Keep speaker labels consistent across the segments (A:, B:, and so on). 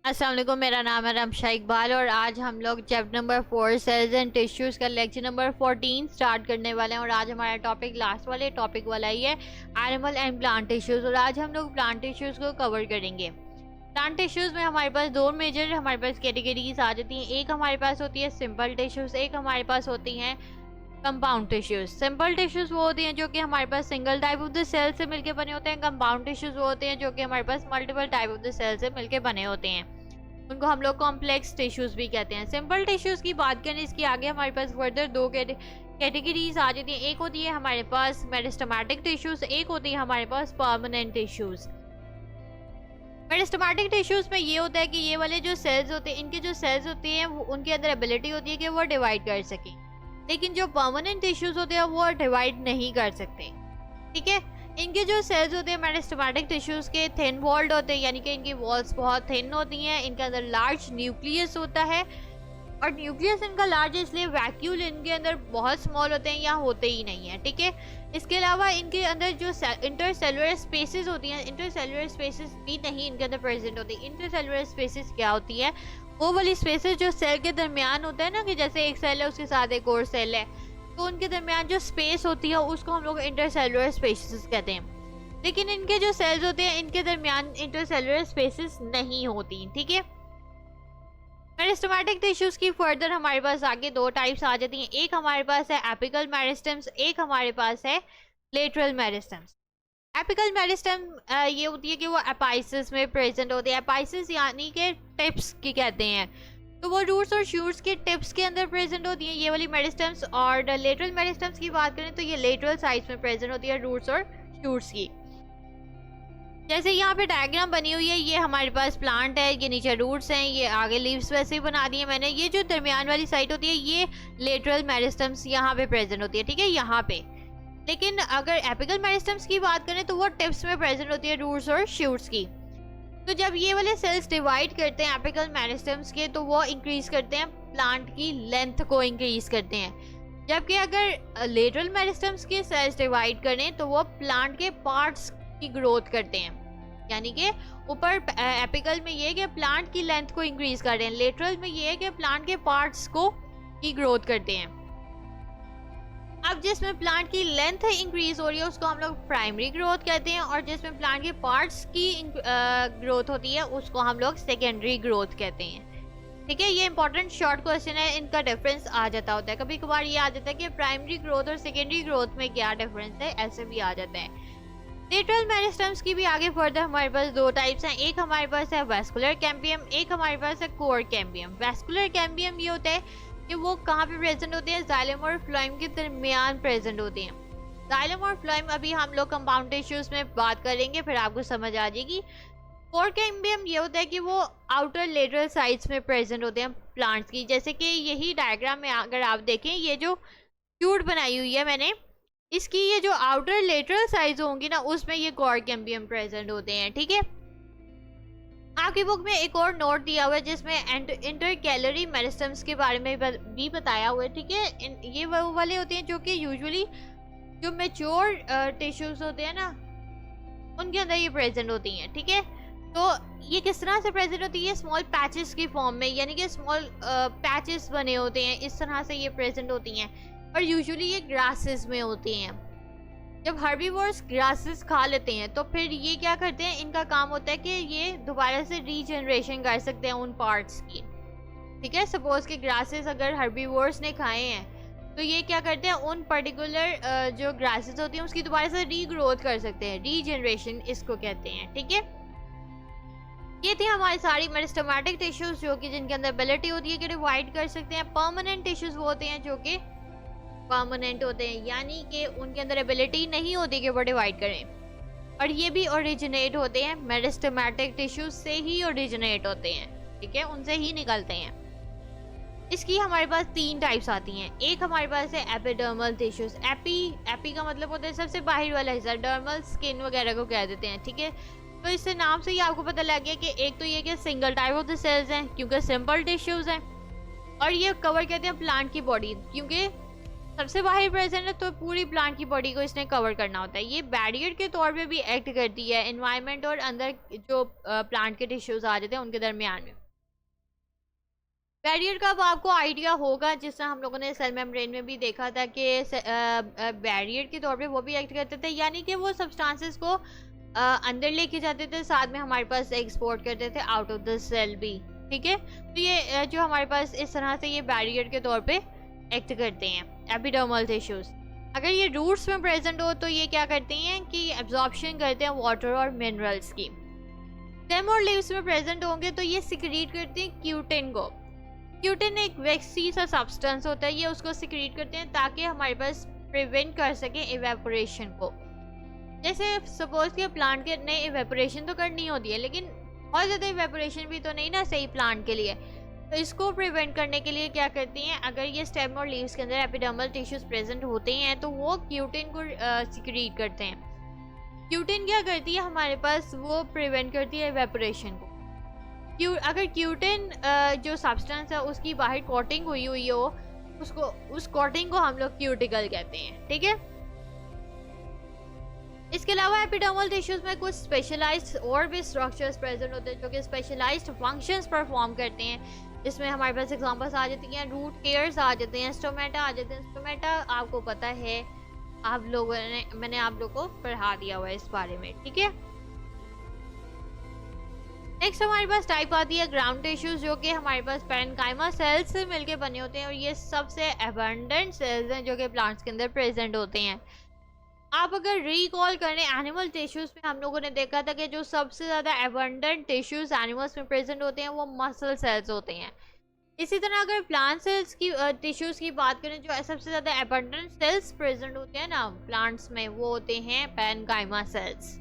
A: अस्सलाम वालेकुम, मेरा नाम है रमशा इकबाल और आज हम लोग chapter number 4 cells and tissues का लेक्चर नंबर 14 स्टार्ट करने वाले हैं। और आज हमारा टॉपिक लास्ट वाले टॉपिक वाला ही है, एनिमल एंड प्लांट टिश्यूज़। और आज हम लोग प्लांट टिश्यूज़ को कवर करेंगे। प्लांट टिश्यूज़ में हमारे पास दो मेजर हमारे पास कैटेगरीज आ जाती हैं। एक हमारे पास होती है सिंपल टिश्यूज़, एक हमारे पास होती हैं कंपाउंड टिश्यूज। सिंपल टिश्यूज वो होती हैं जो कि हमारे पास single type of the cell से मिलके बने होते हैं। कंपाउंड टिश्यूज वो होते हैं जो कि हमारे पास multiple type of the cell से मिलके बने होते हैं। उनको हम लोग कॉम्प्लेक्स टिश्यूज भी कहते हैं। सिंपल टिश्यूज की बात करें, इसके आगे हमारे पास फर्दर दो कैटेगरीज आ जाती हैं। एक होती है हमारे पास मेरिस्टेमेटिक टिश्यूज, एक होती है हमारे पास परमानेंट टिश्यूज। मेरिस्टेमेटिक टिश्यूज में ये होता है कि ये वाले जो सेल्स होते हैं, इनके जो सेल्स होते हैं वो उनके अंदर एबिलिटी होती है कि वो डिवाइड कर सकें। लेकिन जो परमानेंट टिश्यूज होते हैं वो डिवाइड नहीं कर सकते। ठीक है, इनके जो सेल्स होते हैं मेरिस्टेमेटिक टिश्यूज के थिन वॉल्ड होते हैं, यानी कि इनकी वॉल्स बहुत थिन होती हैं। इनके अंदर लार्ज न्यूक्लियस होता है, और न्यूक्लियस इनका लार्ज है इसलिए वैक्यूल इनके अंदर बहुत स्मॉल होते हैं या होते ही नहीं है। ठीक है, इसके अलावा इनके अंदर जो इंटरसेलुलर स्पेसेस होती हैं, इंटरसेलुलर स्पेसेस भी नहीं इनके अंदर प्रेजेंट होती। इंटरसेलुलर स्पेसेस क्या होती है? वो वाली स्पेसेस जो सेल के दरमियान होता है ना, कि जैसे एक सेल है उसके साथ एक और सेल है, तो उनके दरमियान जो स्पेस होती है उसको हम लोग इंटरसेलुलर स्पेसेस कहते हैं। लेकिन इनके जो सेल्स होते हैं इनके दरमियान इंटरसेलुलर स्पेसेस नहीं होती। ठीक है, मेरिस्टेमेटिक टिश्यूज की फर्दर हमारे पास आगे दो टाइप्स आ जाती हैं। एक हमारे पास है एपिकल मेरिस्टेम्स, एक हमारे पास है लेटरल मेरिस्टेम्स। एपिकल मेरिस्टेम ये होती है कि वो एपाइसिस में प्रेजेंट होती है। एपाइसिस यानी कि टिप्स की कहते हैं, तो वो रूट्स और शूट्स के टिप्स के अंदर प्रेजेंट होती हैं ये वाली मेरिस्टेम्स। और लेटरल मेरिस्टेम्स की बात करें तो ये लेटरल साइड्स में प्रेजेंट होती है रूट्स और शूट्स की। जैसे यहाँ पे डायग्राम बनी हुई है, ये हमारे पास प्लांट है, ये नीचे रूट्स हैं, ये आगे लीव्स वैसे ही बना दी है मैंने। ये जो दरमियान वाली साइड होती है ये लेटरल मेरिस्टेम्स यहाँ पे प्रेजेंट होती है। ठीक है, यहाँ पे। लेकिन अगर एपिकल मेरिस्टेम्स की बात करें तो वो टिप्स में प्रेजेंट होती है रूट्स और शूट्स की। तो जब ये वाले सेल्स डिवाइड करते हैं एपिकल मेरिस्टेम्स के, तो वो इंक्रीज करते हैं प्लांट की लेंथ को इंक्रीज करते हैं। जबकि अगर लेटरल मेरिस्टेम्स के सेल्स डिवाइड करें तो वो प्लांट के पार्ट्स की ग्रोथ करते हैं। यानी कि ऊपर एपिकल में ये है कि प्लांट की लेंथ को इंक्रीज कर रहे हैं, लेटरल में ये है कि प्लांट के पार्ट्स को की ग्रोथ करते हैं। अब जिसमें प्लांट की लेंथ इंक्रीज हो रही है उसको हम लोग प्राइमरी ग्रोथ कहते हैं, और जिसमें प्लांट के पार्ट्स की ग्रोथ होती है उसको हम लोग सेकेंडरी ग्रोथ कहते हैं। ठीक है, ये इंपॉर्टेंट शॉर्ट क्वेश्चन है, इनका डिफरेंस आ जाता होता है। कभी कभार ये आ जाता है कि प्राइमरी ग्रोथ और सेकेंडरी ग्रोथ में क्या डिफरेंस है, ऐसे भी आ जाता है। लेटरल मेरिस्टेम्स की भी आगे फर्दर हमारे पास दो टाइप्स हैं। एक हमारे पास है वेस्कुलर कैम्बियम, एक हमारे पास है कोर कैम्बियम। वेस्कुलर कैम्बियम ये होता है कि वो कहाँ पे प्रेजेंट होते हैं? जाइलम और फ्लोएम के दरमियान प्रेजेंट होते हैं। जाइलम और फ्लोएम अभी हम लोग कंपाउंड टिश्यूज में बात करेंगे, फिर आपको समझ आ जाएगी। कोर कैम्बियम ये होता है कि वो आउटर लेटरल साइड्स में प्रेजेंट होते हैं प्लांट्स की। जैसे कि यही डायग्राम में अगर आप देखें, ये जो ट्यूब बनाई हुई है मैंने, इसकी ये जो आउटर लेटरल साइड्स होंगी ना, उसमें ये कोर कैम्बियम प्रेजेंट होते हैं। ठीक है, आपकी बुक में एक और नोट दिया हुआ है जिसमें इंटरकैलरी मेरिस्टेम्स के बारे में भी बताया हुआ है। ठीक है, ये वो वाले होते हैं जो कि यूजुअली जो मैच्योर टिश्यूज होते हैं ना उनके अंदर ये प्रेजेंट होती हैं। ठीक है, तो ये किस तरह से प्रेजेंट होती है? स्मॉल पैचेस की फॉर्म में, यानी कि स्मॉल पैचेस बने होते हैं, इस तरह से ये प्रेजेंट होती हैं। और यूजुअली ये ग्रासेस में होती हैं। जब हर्बीवोर्स ग्रासेस खा लेते हैं तो फिर ये क्या करते हैं, इनका काम होता है कि ये दोबारा से रीजनरेशन कर सकते हैं उन पार्ट्स की। ठीक है, सपोज कि ग्रासेस अगर हर्बीवोर्स ने खाए हैं तो ये क्या करते हैं, उन पर्टिकुलर जो ग्रासेस होती हैं उसकी दोबारा से रीग्रोथ कर सकते हैं, रीजनरेशन इसको कहते हैं। ठीक है, ये थी हमारी सारी मेरिस्टेमेटिक टिश्यूज जो कि जिनके अंदर एबिलिटी होती है कि डिवाइड कर सकते हैं। परमानेंट टिश्यूज वो होते हैं जो कि परमानेंट होते हैं, यानी कि उनके अंदर एबिलिटी नहीं होती कि वो डिवाइड करें। और ये भी ओरिजिनेट होते हैं मेरिस्टेमेटिक टिश्यूज से ही ओरिजिनेट होते हैं। ठीक है, उनसे ही निकलते हैं। इसकी हमारे पास तीन टाइप्स आती हैं। एक हमारे पास है एपिडर्मल टिश्यूज। एपी का मतलब होता है सबसे बाहर वाला हिस्सा, डर्मल स्किन वगैरह को कह देते हैं। ठीक है, तो इससे नाम से ही आपको पता लग गया कि एक तो ये कि single type of the cells हैं क्योंकि सिंपल टिश्यूज हैं, और ये कवर करते हैं प्लांट की बॉडी क्योंकि सबसे बाहर प्रेजेंट है तो पूरी प्लांट की बॉडी को इसने कवर करना होता है। ये बैरियर के तौर पे भी एक्ट करती है एनवायरनमेंट और अंदर जो प्लांट के टिश्यूज आ जाते हैं उनके दरमियान में। बैरियर का अब आपको आइडिया होगा, जिससे हम लोगों ने सेल मेम्ब्रेन में भी देखा था कि बैरियर के तौर पे वो भी एक्ट करते थे, यानी कि वो सब्सटेंसेस को अंदर लेके जाते थे, साथ में हमारे पास एक्सपोर्ट करते थे आउट ऑफ द सेल भी। ठीक है, तो ये जो हमारे पास इस तरह से ये बैरियर के तौर पे एक्ट करते हैं एपिडर्मल टिश्यूज। अगर ये रूट्स में प्रेजेंट हो तो ये क्या करते हैं कि एब्जॉर्प्शन करते हैं वाटर और मिनरल्स की। स्टेम और लीव्स में प्रेजेंट होंगे तो ये सिक्रीट करते हैं क्यूटिन को। क्यूटिन एक वैक्सी सा सब्सटेंस होता है, ये उसको सिक्रीट करते हैं ताकि हमारे पास प्रिवेंट कर सके इवेपोरेशन को। जैसे सपोज कि प्लांट के ने इवेपोरेशन तो करनी होती है, लेकिन बहुत ज़्यादा इवेपोरेशन भी तो नहीं ना सही प्लांट के लिए, तो इसको प्रिवेंट करने के लिए क्या करती हैं, अगर ये स्टेम और लीव्स के अंदर एपिडर्मल टिश्यूज प्रेजेंट होते हैं तो वो क्यूटिन को सिक्रीट करते हैं। क्यूटिन क्या करती है हमारे पास, वो प्रिवेंट करती है इवेपोरेशन को। अगर क्यूटिन जो सब्सटेंस है उसकी बाहर कोटिंग हुई हुई हो, उसको उस कोटिंग को हम लोग क्यूटिकल कहते हैं। ठीक है, इसके अलावा एपिडर्मल टिश्यूज में कुछ स्पेशलाइज्ड और भी स्ट्रक्चर्स प्रेजेंट होते हैं जो कि स्पेशलाइज्ड फंक्शंस परफॉर्म करते हैं। इसमें हमारे पास एग्जांपल्स आ जाती हैं, रूट केयर्स आ जाते हैं, स्टोमेटा आ जाते हैं। स्टोमेटा आपको पता है, आप लोगों ने मैंने आप लोगों को पढ़ा दिया हुआ है इस बारे में। ठीक है, नेक्स्ट हमारे पास टाइप आती है ग्राउंड टिश्यूज, जो कि हमारे पास पैरेन्काइमा सेल्स से मिलके बने होते हैं और ये सबसे एबंडेंट सेल्स हैं जो कि प्लांट्स के अंदर प्रेजेंट होते हैं। आप अगर रिकॉल करें एनिमल टिश्यूज में हम लोगों ने देखा था कि जो सबसे ज़्यादा एबंडेंट टिश्यूज एनिमल्स में प्रेजेंट होते हैं वो मसल सेल्स होते हैं। इसी तरह अगर प्लांट सेल्स की टिश्यूज की बात करें, जो सबसे ज़्यादा एबंडेंट सेल्स प्रेजेंट होते हैं ना प्लांट्स में, वो होते हैं पैरेन्काइमा सेल्स।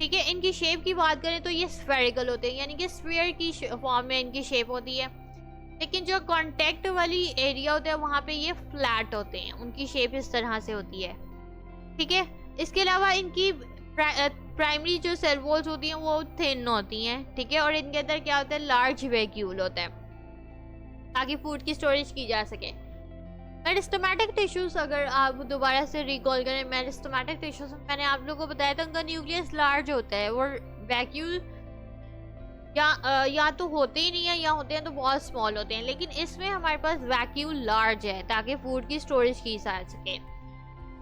A: ठीक है, इनकी शेप की बात करें तो ये स्फेरिकल होते हैं, यानी कि स्फीयर की फॉर्म में इनकी शेप होती है, लेकिन जो कांटेक्ट वाली एरिया होता है वहाँ पे ये फ्लैट होते हैं, उनकी शेप इस तरह से होती है। ठीक है, इसके अलावा इनकी प्राइमरी जो सेल वॉल्स होती हैं वो थिन होती हैं। ठीक है, और इनके अंदर क्या होता है, लार्ज वैक्यूल होता है ताकि फूड की स्टोरेज की जा सके। मेरिस्टेमेटिक टिश्यूज अगर आप दोबारा से रिकॉल करें, मेरिस्टेमेटिक टिश्यूज मैंने आप लोगों को बताया था उनका न्यूक्लियस लार्ज होता है और वैक्यूल या तो होते ही नहीं है या होते हैं तो बहुत स्मॉल होते हैं, लेकिन इसमें हमारे पास वैक्यूल लार्ज है ताकि फूड की स्टोरेज की जा सके।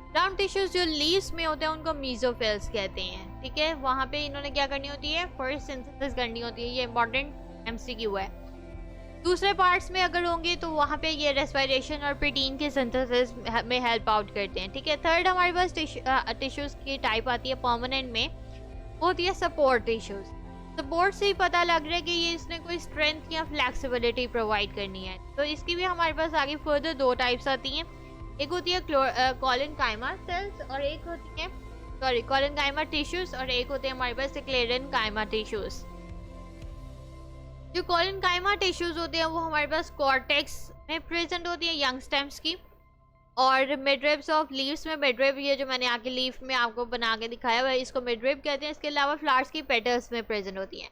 A: ग्राउंड टिश्यूज जो लीव्स में होते हैं उनको मीजोफिल्स कहते हैं। ठीक है, वहाँ पे इन्होंने क्या करनी होती है, फर्स्ट सिंथेसिस करनी होती है, ये इंपॉर्टेंट एमसीक्यू है। दूसरे पार्ट्स में अगर होंगे तो वहाँ पे ये रेस्पिरेशन और प्रोटीन के सिंथेसिस में हेल्प आउट करते हैं। ठीक है, थर्ड हमारे पास टिश्यूज की टाइप आती है परमानेंट में, वो होती है सपोर्ट टिश्यूज। सपोर्ट से ही पता लग रहा है कि ये इसने कोई स्ट्रेंथ या फ्लेक्सिबिलिटी प्रोवाइड करनी है, तो इसकी भी हमारे पास आगे फर्दर दो टाइप्स आती हैं। एक होती है कोलेनकाइमा सेल्स और एक होती है कोलेनकाइमा टिश्यूज और एक होते हैं हमारे पास स्क्लेरेनकाइमा टिश्यूज। जो कोलेनकाइमा टिश्यूज होते हैं वो हमारे पास कॉर्टेक्स में प्रेजेंट होती है यंग स्टेम्स की, और मिडरिब्स ऑफ लीव्स में मिडरिब, ये जो मैंने आगे लीफ में आपको बना के दिखाया हुआ है इसको मिडरिब कहते हैं। इसके अलावा फ्लावर्स की पेटल्स में प्रेजेंट होती है।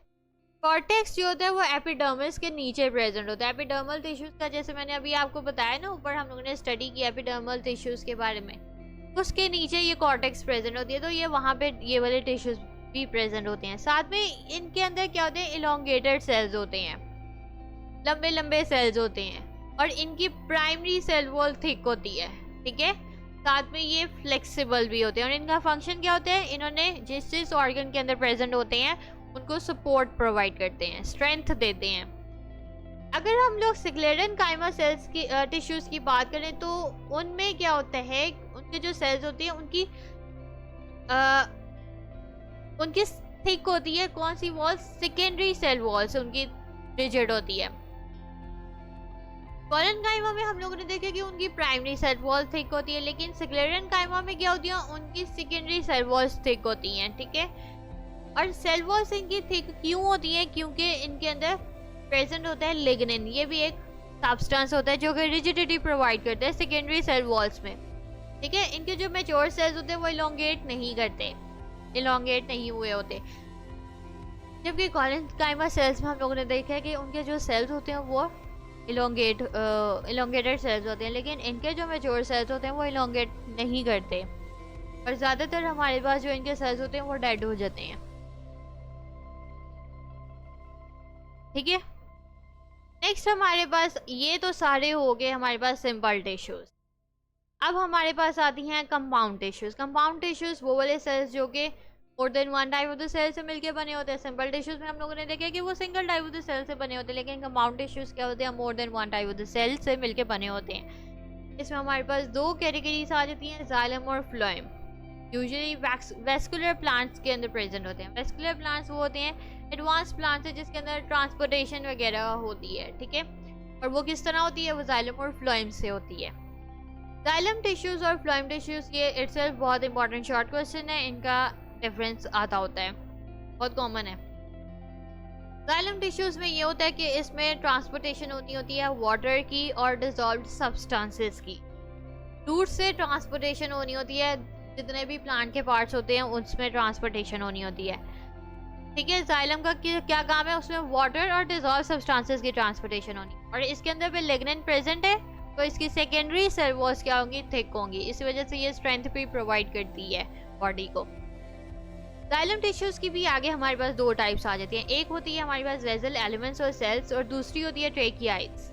A: कॉर्टेक्स जो होता है वो एपिडर्मिस के नीचे प्रेजेंट होता है। एपिडर्मल टिश्यूज का जैसे मैंने अभी आपको बताया ना, ऊपर हम लोगों ने स्टडी किया एपिडर्मल टिश्यूज के बारे में, उसके नीचे ये कॉर्टेक्स प्रेजेंट होती है, तो ये वहाँ पे ये वाले टिश्यूज भी प्रेजेंट होते हैं। साथ में इनके अंदर क्या होते हैं, इलोंगेटेड सेल्स होते हैं, लंबे लंबे सेल्स होते हैं, और इनकी प्राइमरी सेल वॉल थिक होती है। ठीक है, साथ में ये फ्लेक्सिबल भी होते हैं, और इनका फंक्शन क्या होता है, इन्होंने जिस जिस ऑर्गन के अंदर प्रेजेंट होते हैं उनको सपोर्ट प्रोवाइड करते हैं, स्ट्रेंथ देते हैं। अगर हम लोग स्क्लेरेनकाइमा सेल्स की टिश्यूज की बात करें तो उनमें क्या होता है, उनके जो सेल्स होती हैं उनकी थिक होती है, कौन सी वॉल, सेकेंडरी सेल वॉल से उनकी रिजिड होती है। कोलेनकाइमा में हम लोगों ने देखा कि उनकी प्राइमरी सेल वॉल थिक होती है, लेकिन स्क्लेरेनकाइमा में क्या होती है, उनकी सेकेंडरी सेल वॉल्स थिक होती हैं। ठीक है, और सेल वॉल्स इनकी थिक क्यों होती है, क्योंकि इनके अंदर प्रेजेंट होता है लिग्निन, ये भी एक सब्सटेंस होता है जो कि रिजिडिटी प्रोवाइड करता है सेकेंडरी सेल वॉल्स में। ठीक है, इनके जो मैच्योर सेल्स होते हैं वो इलोंगेट नहीं करते, इलोंगेट नहीं हुए होते, जबकि कोलेनकाइमा सेल्स में हम लोगों ने देखा है कि उनके जो सेल्स होते हैं वो इलोंगेटेड सेल्स होते हैं, लेकिन इनके जो मैच्योर सेल्स होते हैं वो इलोंगेट नहीं करते, और ज़्यादातर हमारे पास जो इनके सेल्स होते हैं वो डेड हो जाते हैं। ठीक है, नेक्स्ट हमारे पास ये तो सारे हो गए हमारे पास सिंपल टिश्यूज। अब हमारे पास आती हैं कंपाउंड टिश्यूज। कंपाउंड टिश्यूज वो वाले सेल्स जो कि more than one type of the cell से मिलके बने होते हैं। सिंपल टिश्यूज में हम लोगों ने देखा कि वो single type of the cell से बने होते हैं, लेकिन कंपाउंड टिश्यूज क्या होते हैं, more than one type of the cell से मिलके बने होते हैं। इसमें हमारे पास दो कैटेगरीज आ जाती हैं, जाइलम और फ्लोएम। यूजुअली वेस्कुलर प्लांट्स के अंदर प्रेजेंट होते हैं। वेस्कुलर प्लांट्स वो होते हैं एडवांस प्लांट्स है जिसके अंदर ट्रांसपोर्टेशन वगैरह होती है। ठीक है, और वो किस तरह होती है, वो जाइलम और फ्लोएम से होती है। जाइलम टिश्यूज और फ्लोएम टिश्यूज, ये इटसेल्फ बहुत इंपॉर्टेंट शॉर्ट क्वेश्चन है, इनका डिफरेंस आता होता है, बहुत कॉमन है। जाइलम टिश्यूज में ये होता है कि इसमें ट्रांसपोर्टेशन होती है वाटर की और डिसॉल्व्ड सब्सटेंसेस की। रूट से ट्रांसपोर्टेशन होनी होती है, जितने भी प्लांट के पार्ट्स होते हैं उसमें ट्रांसपोर्टेशन होनी होती है। ठीक है, जाइलम का क्या काम है, उसमें वाटर और डिसॉल्व सब्सटेंसेस की ट्रांसपोर्टेशन होनी, और इसके अंदर भी लिग्निन प्रेजेंट है, तो इसकी सेकेंडरी सेल वॉल्स क्या होंगी, थिक होंगी। इस वजह से ये स्ट्रेंथ भी प्रोवाइड करती है बॉडी को। जाइलम टिश्यूज की भी आगे हमारे पास दो टाइप्स आ जाती हैं। एक होती है हमारे पास वेसल एलिमेंट्स और सेल्स, और दूसरी होती है ट्रेकियाइड्स।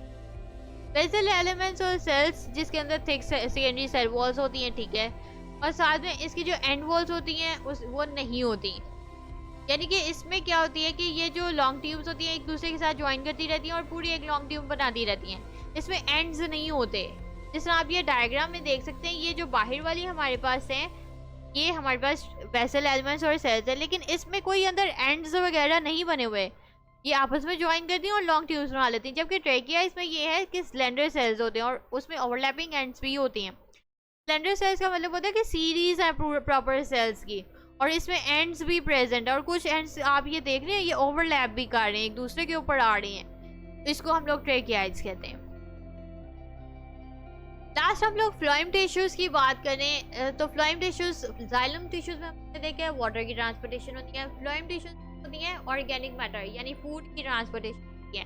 A: वेसल एलिमेंट्स और सेल्स जिसके अंदर थिक सेकेंडरी सेल वॉल्स होती हैं, ठीक है, और साथ में इसकी जो एंड वॉल्स होती हैं वो नहीं होती। यानी कि इसमें क्या होती है कि ये जो लॉन्ग ट्यूब्स होती हैं एक दूसरे के साथ ज्वाइन करती रहती हैं और पूरी एक लॉन्ग ट्यूब बनाती रहती हैं। इसमें एंड्स नहीं होते, जिस तरह आप ये डायग्राम में देख सकते हैं। ये जो बाहर वाली हमारे पास है, ये हमारे पास वेसल एलिमेंट्स और सेल्स है, लेकिन इसमें कोई अंदर एंड्स वगैरह नहीं बने हुए। ये आपस में ज्वाइन करती हैं और लॉन्ग ट्यूब्स बना लेती हैं। जबकि ट्रेकिया इसमें ये है कि स्लेंडर सेल्स होते हैं और उसमें ओवरलैपिंग एंड्स भी होती हैं। स्लेंडर सेल्स का मतलब होता है कि सीरीज है प्रॉपर सेल्स की, और इसमें एंड्स भी प्रेजेंट है, और कुछ एंड्स आप ये देख रहे हैं ये ओवरलैप भी कर रहे हैं, एक दूसरे के ऊपर आ रहे हैं। इसको हम लोग ट्रेकियाइड्स कहते हैं। लास्ट हम लोग फ्लोएम टिश्यूज की बात करें तो फ्लोएम टिश्यूज, जाइलम टिश्यूज में हमने देखा है वाटर की ट्रांसपोर्टेशन होती है। फ्लोएम टिश्यूज होती है ऑर्गेनिक मैटर यानी फूड की ट्रांसपोर्टेशन होती है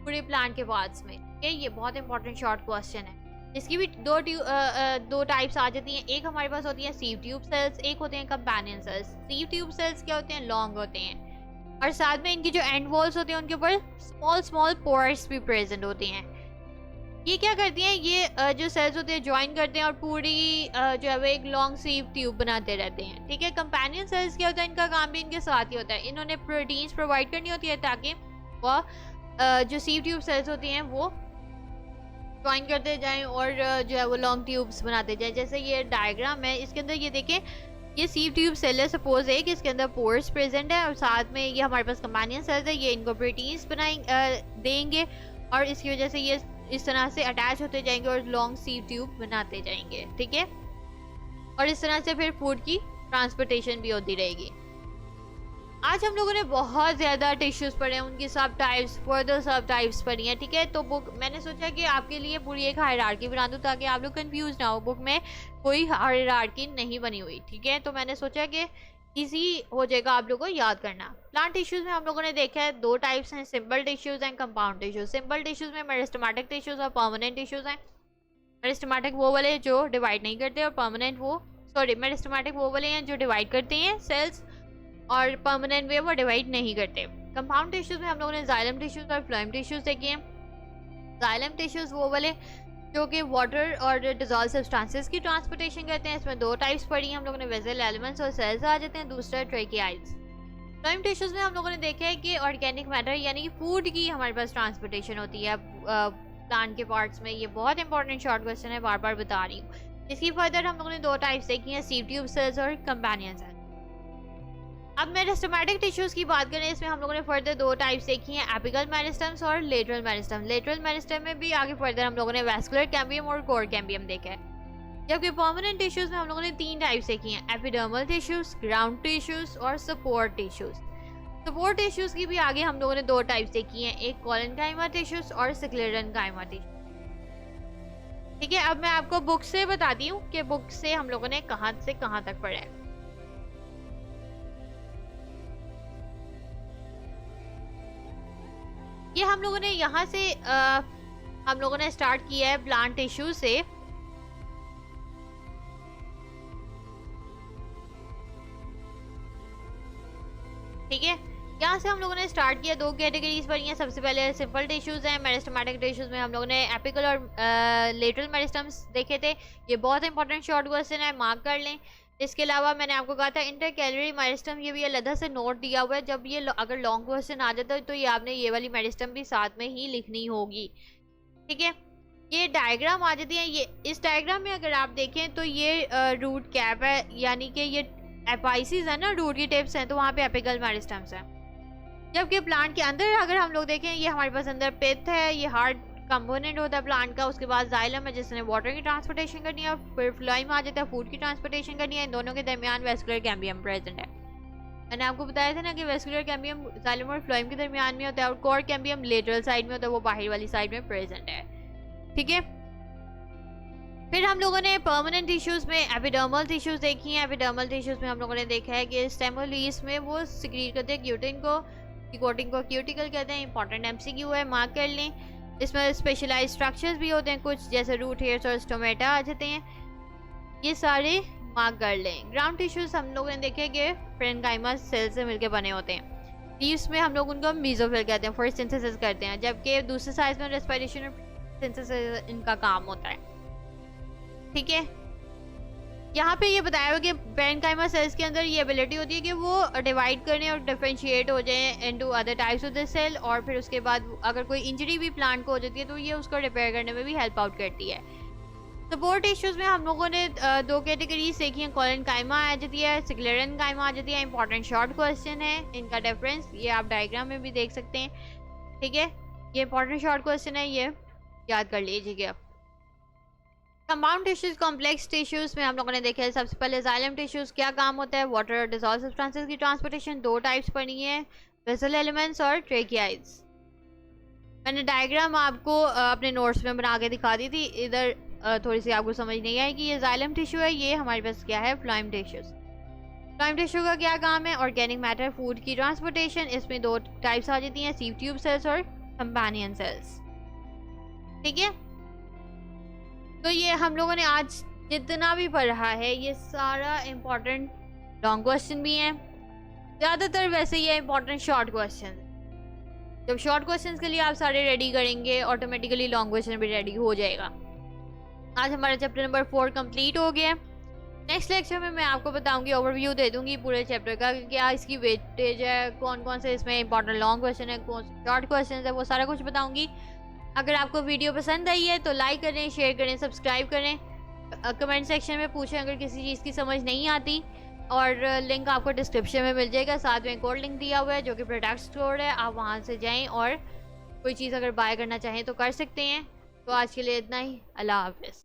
A: पूरे प्लांट के पार्ट्स में। ठीक है, ये बहुत इंपॉर्टेंट शॉर्ट क्वेश्चन है। इसकी भी दो टाइप्स आ जाती हैं। एक हमारे पास होती है सीव ट्यूब सेल्स, एक होते हैं companion cells. Sieve tube cells क्या होते हैं, लॉन्ग होते हैं, और साथ में इनकी जो एंड वॉल्स होते हैं उनके ऊपर स्मॉल स्मॉल पोर्स भी प्रेजेंट होते हैं। ये क्या करती हैं, ये जो सेल्स होते हैं ज्वाइन करते हैं और पूरी जो है वो एक लॉन्ग सीव ट्यूब बनाते रहते हैं। ठीक है, कंपेनियन सेल्स क्या होता है, इनका काम भी इनके साथ ही होता है। इन्होंने प्रोटीन्स प्रोवाइड करनी होती है ताकि वो जो सीव ट्यूब सेल्स होती हैं वो ज्वाइन करते जाएं और जो है वो लॉन्ग ट्यूब्स बनाते जाएं। जैसे ये डायग्राम है, इसके अंदर ये देखें, ये सीव ट्यूब सेल है। सपोज है कि इसके अंदर पोर्स प्रेजेंट है और साथ में ये हमारे पास कंपेनियन सेल्स है, ये इनको प्रोटीन्स देंगे और इसकी वजह से ये इस तरह से अटैच होते जाएंगे और लॉन्ग सीव ट्यूब बनाते जाएंगे। ठीक है, और इस तरह से फिर फूड की ट्रांसपोर्टेशन भी होती रहेगी। आज हम लोगों ने बहुत ज़्यादा टिश्यूज पढ़े हैं, उनकी सब टाइप्स, फर्दर सब टाइप्स पढ़ी हैं। ठीक है, तो बुक मैंने सोचा कि आपके लिए पूरी एक हायरार्की बना दूं ताकि आप लोग कंफ्यूज ना हो। बुक में कोई हायरार्की नहीं बनी हुई। ठीक है, तो मैंने सोचा कि इजी हो जाएगा आप लोगों को याद करना। प्लांट टिश्यूज में हम लोगों ने देखा है दो टाइप्स हैं, simple tissues and compound tissues. Simple tissues में मेरिस्टेमेटिक टिश्यूज और परमानेंट टिश्यूज हैं। मेरिस्टेमेटिक वो वाले जो डिवाइड नहीं करते, और परमानेंट मेरिस्टेमेटिक वो वाले हैं जो डिवाइड करते हैं सेल्स, और परमानेंट वे वो डिवाइड नहीं करते। कंपाउंड टिश्यूज में हम लोगों ने जाइलम टिश्यूज और फ्लोएम टिश्यूज देखे हैं। जाइलम टिश्यूज वो वाले जो कि वाटर और डिजॉल्व सब्सटेंसेस की ट्रांसपोर्टेशन करते हैं। इसमें दो टाइप्स पढ़ी हैं हम लोगों ने, वेसल एलिमेंट्स और सेल्स आ जाते हैं, दूसरा ट्रेकियाइड्स। फ्लोएम टिश्यूज में हम लोगों ने देखा है कि ऑर्गेनिक मैटर यानी कि फूड की हमारे पास ट्रांसपोर्टेशन होती है प्लांट के पार्ट्स में। ये बहुत इंपॉर्टेंट शॉर्ट क्वेश्चन है, बार बार बता रही हूँ। इसकी फर्दर हम लोगों ने दो टाइप्स देखी हैं, सीव ट्यूब सेल्स और कंपेनियन सेल्स। अब मेरिस्टेमेटिक टिश्यूज की बात करें, इसमें हम लोगों ने फर्दर दो टाइप्स देखी हैं, एपिकल मेरिस्टम्स और लेटरल मेरिस्टम। लेटरल मेरिस्टम में भी आगे फर्दर हम लोगों ने वैस्कुलर कैम्बियम और कोर कैम्बियम देखा है। जबकि परमानेंट टिश्यूज में हम लोगों ने तीन टाइप्स देखी हैं, एपिडर्मल टिश्यूज, ग्राउंड टिश्यूज और सपोर्ट टिश्यूज। सपोर्ट टिश्यूज की भी आगे हम लोगों ने दो टाइप्स देखी हैं, एक कोलेनकाइमा टिश्यूज और स्क्लेरेनकाइमा टिश्यूज। ठीक है, अब मैं आपको बुक से बताती हूँ कि बुक से हम लोगों ने कहाँ से कहाँ तक पढ़ा है। ये हम लोगों ने यहाँ से हम लोगों ने स्टार्ट किया है प्लांट टिश्यू से। ठीक है, यहाँ से हम लोगों ने स्टार्ट किया, दो कैटेगरीज पढ़ी हैं। सबसे पहले सिंपल टिश्यूज हैं, मेरिस्टेमेटिक टिश्यूज में हम लोगों ने एपिकल और लेटरल मेरिस्टम्स देखे थे। ये बहुत इंपॉर्टेंट शॉर्ट क्वेश्चन है, मार्क कर लें। इसके अलावा मैंने आपको कहा था इंटरकैलरी मेरिस्टम, ये भी अलग से नोट दिया हुआ है। जब ये अगर लॉन्ग क्वेश्चन आ जाता है तो ये आपने ये वाली मेरिस्टम भी साथ में ही लिखनी होगी। ठीक है, ये डायग्राम आ जाती है। ये इस डायग्राम में अगर आप देखें तो ये रूट कैप है, यानी कि ये एपाइसिस है ना, रूट की टिप्स हैं, तो वहाँ पे एपिकल मेरिस्टम्स है। जबकि प्लांट के अंदर अगर हम लोग देखें, ये हमारे पास अंदर पिथ है, ये हार्ड कंपोनेंट होता है प्लांट का। उसके बाद जाइलम है जिसने वाटर की ट्रांसपोर्टेशन करनी है, फिर फ्लोएम आ जाता है, फूड की ट्रांसपोर्टेशन करनी है। इन दोनों के दरमियान वेस्कुलर कैम्बियम प्रेजेंट है। मैंने आपको बताया था ना कि वेस्कुलर कैम्बियम जाइलम और फ्लोएम के दरमियान में होता है, और कोर कैम्बियम लेटरल साइड में होता है, वो बाहर वाली साइड में प्रेजेंट है। ठीक है, फिर हम लोगों ने परमानेंट टिश्यूज में एपिडर्मल टिश्यूज देखी हैं। एपिडर्मल टिश्यूज में हम लोगों ने देखा है कि स्टेमो लीव्स में वो सिक्रीट करते हैं क्यूटिन को, कोटिंग को क्यूटिकल कहते हैं। इंपॉर्टेंट एमसीक्यू है, मार्क कर लें। इसमें स्पेशलाइज स्ट्रक्चर्स भी होते हैं कुछ, जैसे रूट हेयर्स और स्टोमेटा आ जाते हैं। ये सारे मार्क कर लें। ग्राउंड टिश्यूज हम लोगों ने देखे कि पेरेन्काइमा सेल से मिलकर बने होते हैं। लीव्स में हम लोग उनको मेसोफिल कहते हैं, फोटोसिंथेसिस करते हैं, जबकि दूसरे साइज में रेस्पिरेशन और सिंथेसिस इनका काम होता है। ठीक है, यहाँ पे ये बताया हुआ कि पेरेन्काइमा सेल्स के अंदर ये एबिलिटी होती है कि वो डिवाइड करने और डिफरेंशिएट हो जाए into other types of the cell, और फिर उसके बाद अगर कोई इंजरी भी प्लांट को हो जाती है तो ये उसको रिपेयर करने में भी हेल्प आउट करती है। सपोर्ट टिश्यूज में हम लोगों ने दो कैटेगरीज देखी हैं, कोलेनकाइमा आ जाती है, सिक्लेरेनकाइमा आ जाती है। इंपॉर्टेंट शॉर्ट क्वेश्चन है, इनका डिफरेंस ये आप डायग्राम में भी देख सकते हैं। ठीक है, ये इंपॉर्टेंट शॉर्ट क्वेश्चन है, ये याद कर लीजिएगा। कंपाउंड टिश्यूज, कॉम्प्लेक्स टिश्यूज में हम लोगों ने देखा है सबसे पहले जाइलम टिश्यूज क्या काम होता है, वाटर और डिसॉल्व सब्सटेंसेस की ट्रांसपोर्टेशन। दो टाइप्स पढ़ी है, वेसल एलिमेंट्स और ट्रेकियाइड्स। मैंने डायग्राम आपको अपने नोट्स में बना के दिखा दी थी, इधर थोड़ी सी आपको समझ नहीं आएगी। ये जाइलम टिश्यू है, ये हमारे पास क्या है, फ्लोएम टिश्यूज। फ्लोएम टिश्यू का क्या काम है, ऑर्गेनिक मैटर, फूड की ट्रांसपोर्टेशन। इसमें दो टाइप्स आ जाती हैं, सीव ट्यूब सेल्स और कंपेनियन सेल्स। ठीक है, तो ये हम लोगों ने आज जितना भी पढ़ा है ये सारा इम्पोर्टेंट लॉन्ग क्वेश्चन भी हैं, ज़्यादातर वैसे ये इम्पोर्टेंट शॉर्ट क्वेश्चन। जब शॉर्ट क्वेश्चंस के लिए आप सारे रेडी करेंगे, ऑटोमेटिकली लॉन्ग क्वेश्चन भी रेडी हो जाएगा। आज हमारा चैप्टर नंबर 4 कंप्लीट हो गया। नेक्स्ट लेक्चर में मैं आपको बताऊंगी, ओवरव्यू दे दूंगी पूरे चैप्टर का, क्या इसकी वेटेज है, कौन कौन से इसमें इंपॉर्टेंट लॉन्ग क्वेश्चन है, कौन से शॉर्ट क्वेश्चन है, वो सारा कुछ बताऊंगी। अगर आपको वीडियो पसंद आई है तो लाइक करें, शेयर करें, सब्सक्राइब करें। कमेंट सेक्शन में पूछें अगर किसी चीज़ की समझ नहीं आती, और लिंक आपको डिस्क्रिप्शन में मिल जाएगा। साथ में कोड लिंक दिया हुआ है जो कि प्रोडक्ट स्टोर है, आप वहाँ से जाएं और कोई चीज़ अगर बाय करना चाहें तो कर सकते हैं। तो आज के लिए इतना ही, अल्लाह हाफिज़।